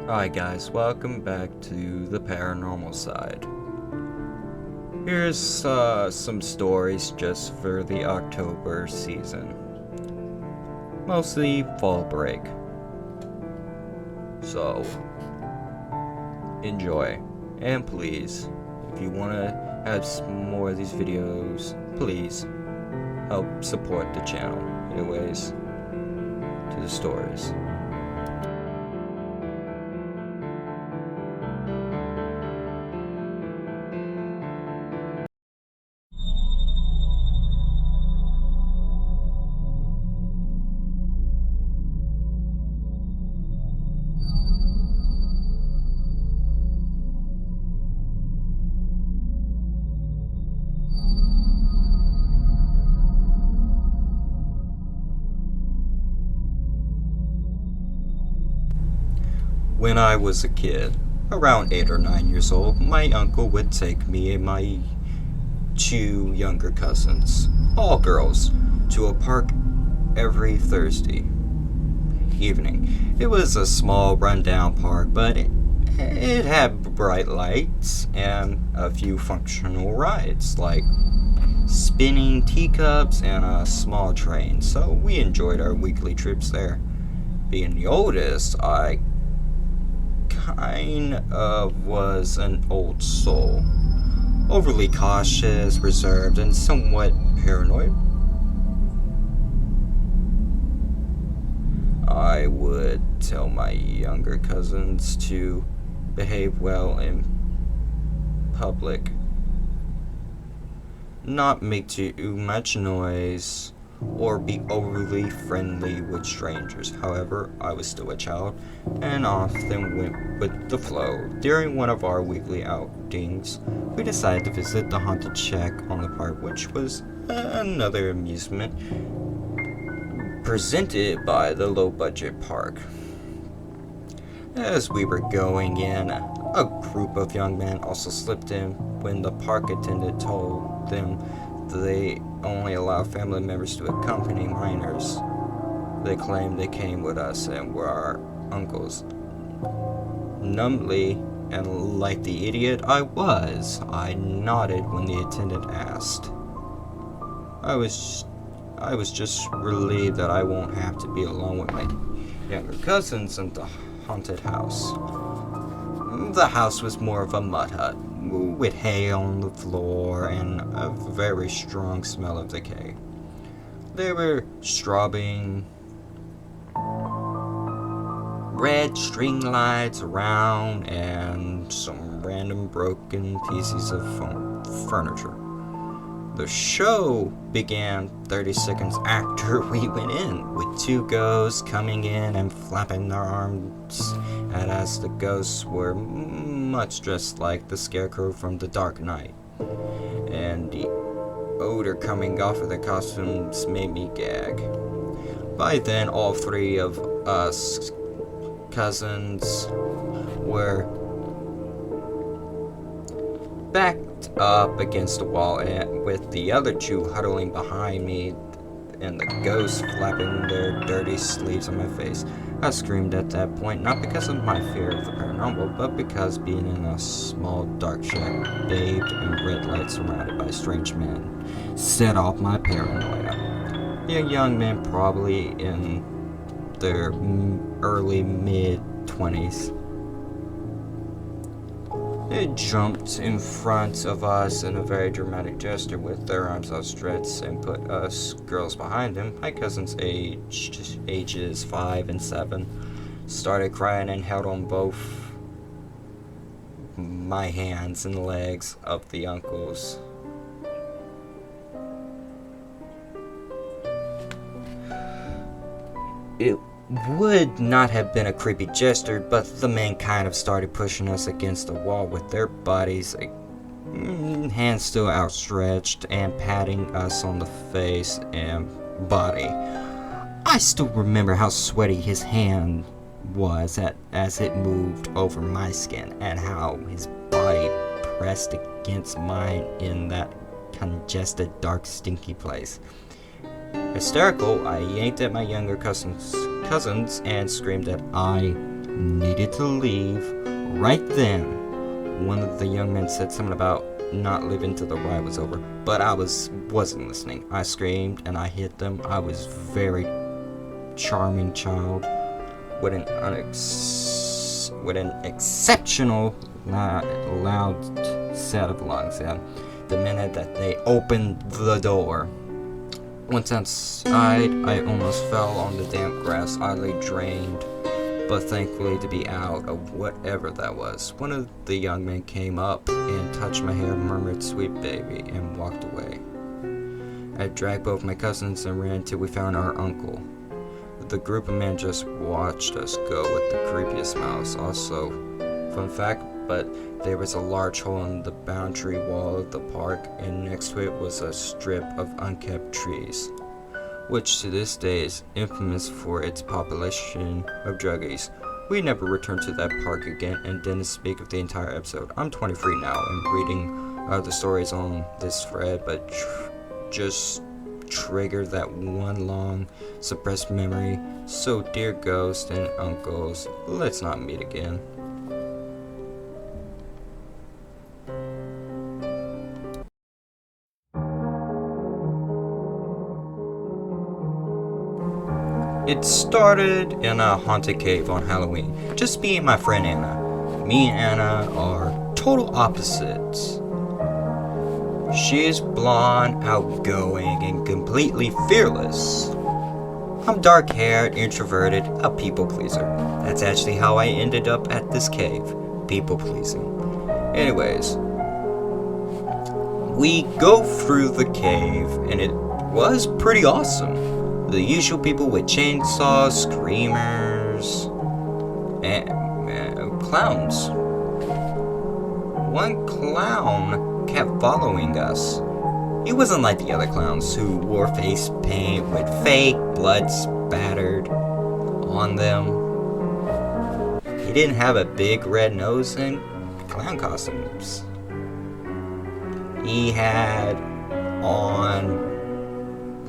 Hi guys, welcome back to the paranormal side. Here's some stories just for the October season. Mostly fall break. So, enjoy. And please, if you want to have some more of these videos, please help support the channel. Anyways, to the stories. When I was a kid, around 8 or 9 years old, my uncle would take me and my two younger cousins, all girls, to a park every Thursday evening. It was a small rundown park, but it had bright lights and a few functional rides like spinning teacups and a small train, so we enjoyed our weekly trips there. Being the oldest, I kind of was an old soul, overly cautious, reserved, and somewhat paranoid. I would tell my younger cousins to behave well in public, not make too much noise, or be overly friendly with strangers. However, I was still a child and often went with the flow. During one of our weekly outings, we decided to visit the haunted shack on the park, which was another amusement presented by the low budget park. As we were going in, a group of young men also slipped in when the park attendant told them they only allow family members to accompany minors. They claimed they came with us and were our uncles. Numbly, and like the idiot I was, I nodded when the attendant asked. I was just relieved that I won't have to be alone with my younger cousins in the haunted house. The house was more of a mud hut, with hay on the floor and a very strong smell of decay. There were strobing red string lights around and some random broken pieces of furniture. The show began 30 seconds after we went in, with two ghosts coming in and flapping their arms at us. The ghosts were much dressed like the Scarecrow from The Dark Knight, and the odor coming off of the costumes made me gag. By then, all three of us cousins were backed up against the wall, and with the other two huddling behind me and the ghosts flapping their dirty sleeves on my face. I screamed at that point, not because of my fear of the paranormal, but because being in a small dark shack bathed in red light surrounded by strange men set off my paranoia. The young men, probably in their early mid-20s, they jumped in front of us in a very dramatic gesture with their arms outstretched and put us girls behind them. My cousins, ages 5 and 7, started crying and held on both my hands and legs of the uncles. It would not have been a creepy gesture, but the men kind of started pushing us against the wall with their bodies, hands still outstretched, and patting us on the face and body. I still remember how sweaty his hand was as it moved over my skin, and how his body pressed against mine in that congested, dark, stinky place. Hysterical, I yanked at my younger cousins and screamed that I needed to leave right then. One of the young men said something about not leaving till the ride was over, but I wasn't listening. I screamed and I hit them. I was very charming child with an exceptional loud set of lungs. And the minute that they opened the door, once outside, I almost fell on the damp grass. I lay drained, but thankfully to be out of whatever that was. One of the young men came up and touched my hair, murmured, "Sweet baby," and walked away. I dragged both my cousins and ran till we found our uncle. The group of men just watched us go with the creepiest smiles. Also, fun fact, but there was a large hole in the boundary wall of the park, and next to it was a strip of unkept trees, which to this day is infamous for its population of druggies. We never returned to that park again and didn't speak of the entire episode. I'm 23 now and reading the stories on this thread, but just triggered that one long suppressed memory. So dear ghosts and uncles, let's not meet again. It started in a haunted cave on Halloween. Just me and my friend Anna. Me and Anna are total opposites. She's blonde, outgoing, and completely fearless. I'm dark-haired, introverted, a people pleaser. That's actually how I ended up at this cave. People pleasing. Anyways, we go through the cave, and it was pretty awesome. The usual people with chainsaws, screamers, and clowns. One clown kept following us. He wasn't like the other clowns who wore face paint with fake blood spattered on them. He didn't have a big red nose and clown costumes. He had on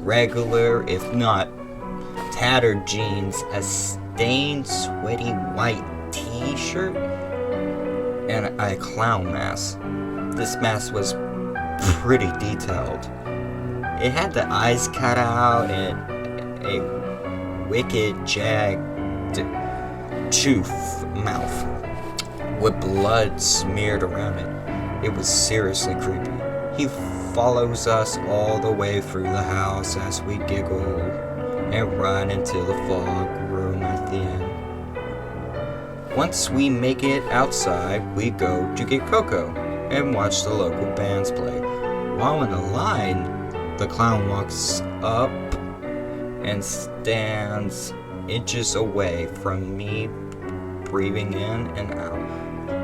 regular, if not tattered jeans, a stained, sweaty white t-shirt, and a clown mask. This mask was pretty detailed. It had the eyes cut out and a wicked, jagged tooth mouth with blood smeared around it. It was seriously creepy. He follows us all the way through the house as we giggle and run into the fog room at the end. Once we make it outside, we go to get cocoa and watch the local bands play. While in the line, the clown walks up and stands inches away from me, breathing in and out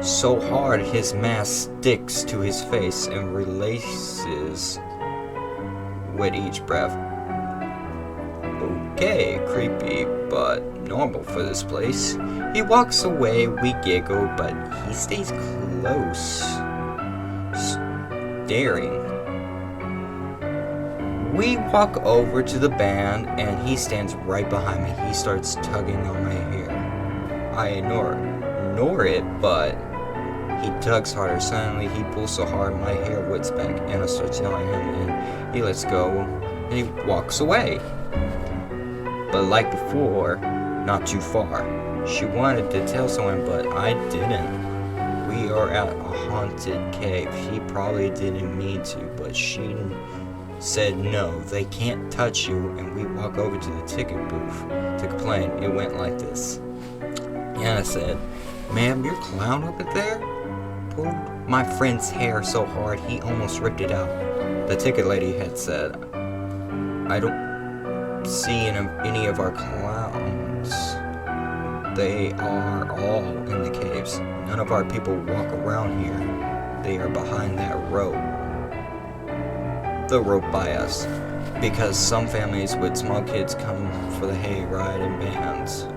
so hard his mask sticks to his face and releases with each breath. Okay, creepy, but normal for this place. He walks away, we giggle, but he stays close, staring. We walk over to the band and he stands right behind me. He starts tugging on my hair. I ignore it, but he tugs harder. Suddenly he pulls so hard my hair whips back. Anna starts yelling at him and he lets go and he walks away. But like before, not too far. She wanted to tell someone, but I didn't. We are at a haunted cave. He probably didn't mean to, but she said no, they can't touch you, and we walk over to the ticket booth to complain. It went like this. Anna said, "Ma'am, your clown over there pulled my friend's hair so hard he almost ripped it out." The ticket lady had said, "I don't see any of our clowns. They are all in the caves. None of our people walk around here. They are behind that rope." The rope by us, because some families with small kids come for the hayride in bands.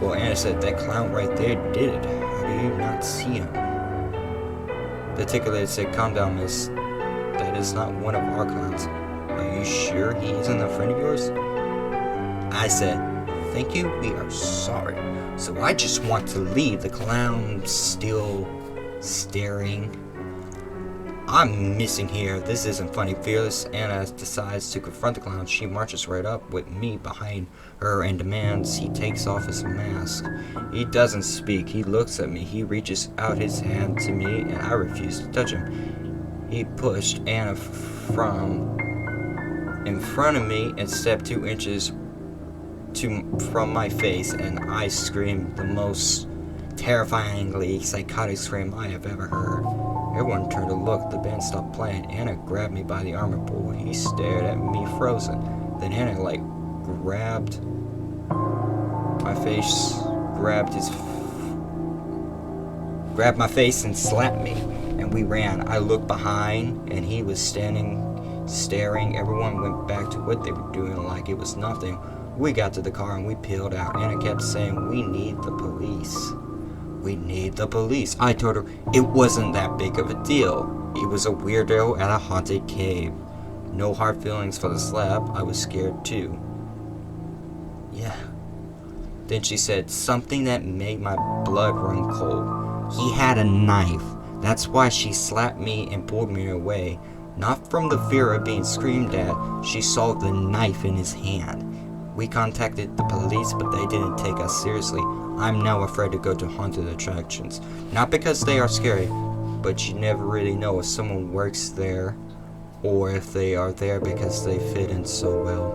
Well, Anna said, "That clown right there did it. How do you not see him?" The ticket lady said, "Calm down, miss. That is not one of our clowns. Are you sure he isn't a friend of yours?" I said, "Thank you, we are sorry. So I just want to leave. The clown's still staring. I'm missing here. This isn't funny. Fearless Anna decides to confront the clown. She marches right up with me behind her and demands he takes off his mask. He doesn't speak. He looks at me. He reaches out his hand to me and I refuse to touch him. He pushed Anna from in front of me and stepped 2 inches from my face, and I screamed the most terrifyingly psychotic scream I have ever heard. Everyone turned to look. The band stopped playing. Anna grabbed me by the arm and pulled. He stared at me frozen. Then Anna grabbed my face, grabbed my face and slapped me, and we ran. I looked behind and he was standing staring. Everyone went back to what they were doing like it was nothing. We got to the car and we peeled out. Anna kept saying, "We need the police. We need the police." I told her it wasn't that big of a deal. He was a weirdo at a haunted cave. No hard feelings for the slap. I was scared too. Yeah. Then she said something that made my blood run cold. He had a knife. That's why she slapped me and pulled me away. Not from the fear of being screamed at. She saw the knife in his hand. We contacted the police, but they didn't take us seriously. I'm now afraid to go to haunted attractions. Not because they are scary, but you never really know if someone works there or if they are there because they fit in so well.